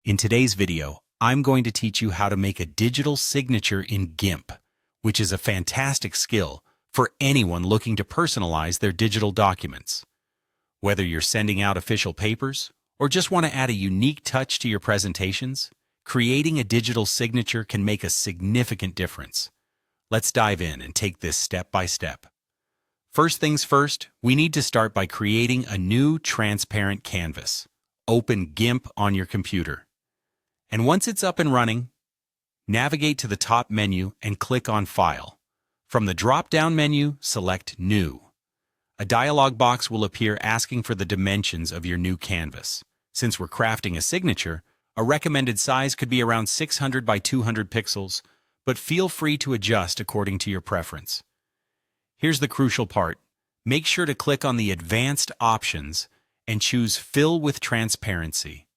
In today's video, I'm going to teach you how to make a digital signature in GIMP, which is a fantastic skill for anyone looking to personalize their digital documents. Whether you're sending out official papers or just want to add a unique touch to your presentations, creating a digital signature can make a significant difference. Let's dive in and take this step by step. First things first, we need to start by creating a new transparent canvas. Open GIMP on your computer. And once it's up and running, navigate to the top menu and click on File. From the drop-down menu, select New. A dialog box will appear asking for the dimensions of your new canvas. Since we're crafting a signature, a recommended size could be around 600 by 200 pixels, but feel free to adjust according to your preference. Here's the crucial part. Make sure to click on the Advanced options and choose Fill with Transparency.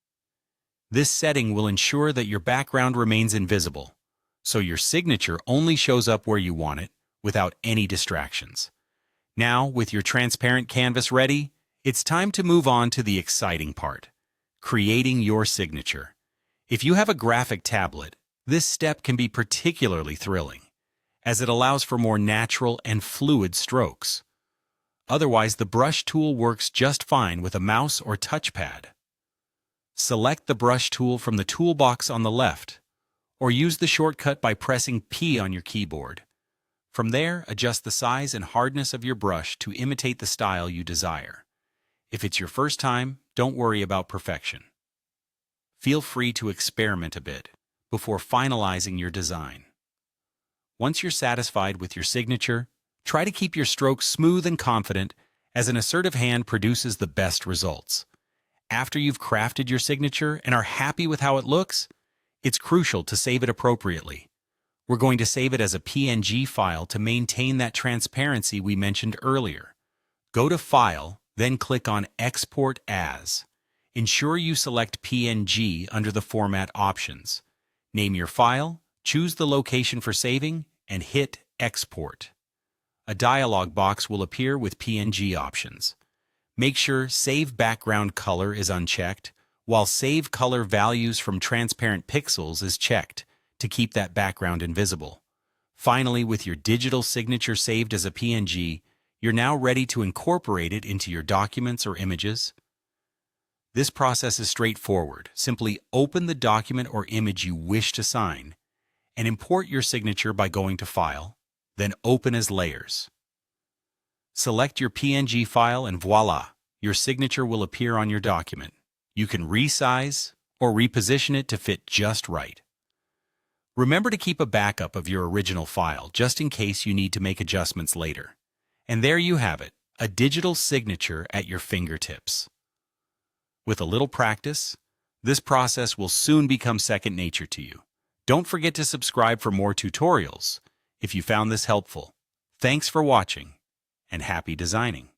This setting will ensure that your background remains invisible, so your signature only shows up where you want it, without any distractions. Now, with your transparent canvas ready, it's time to move on to the exciting part, creating your signature. If you have a graphic tablet, this step can be particularly thrilling, as it allows for more natural and fluid strokes. Otherwise, the brush tool works just fine with a mouse or touchpad. Select the brush tool from the toolbox on the left, or use the shortcut by pressing P on your keyboard. From there, adjust the size and hardness of your brush to imitate the style you desire. If it's your first time, don't worry about perfection. Feel free to experiment a bit before finalizing your design. Once you're satisfied with your signature, try to keep your strokes smooth and confident, as an assertive hand produces the best results. After you've crafted your signature and are happy with how it looks, it's crucial to save it appropriately. We're going to save it as a PNG file to maintain that transparency we mentioned earlier. Go to File, then click on Export As. Ensure you select PNG under the Format options. Name your file, choose the location for saving, and hit Export. A dialog box will appear with PNG options. Make sure Save Background Color is unchecked, while Save Color Values from Transparent Pixels is checked to keep that background invisible. Finally, with your digital signature saved as a PNG, you're now ready to incorporate it into your documents or images. This process is straightforward. Simply open the document or image you wish to sign and import your signature by going to File, then Open as Layers. Select your PNG file and voila, your signature will appear on your document. You can resize or reposition it to fit just right. Remember to keep a backup of your original file just in case you need to make adjustments later. And there you have it, a digital signature at your fingertips. With a little practice, this process will soon become second nature to you. Don't forget to subscribe for more tutorials if you found this helpful. Thanks for watching, and happy designing.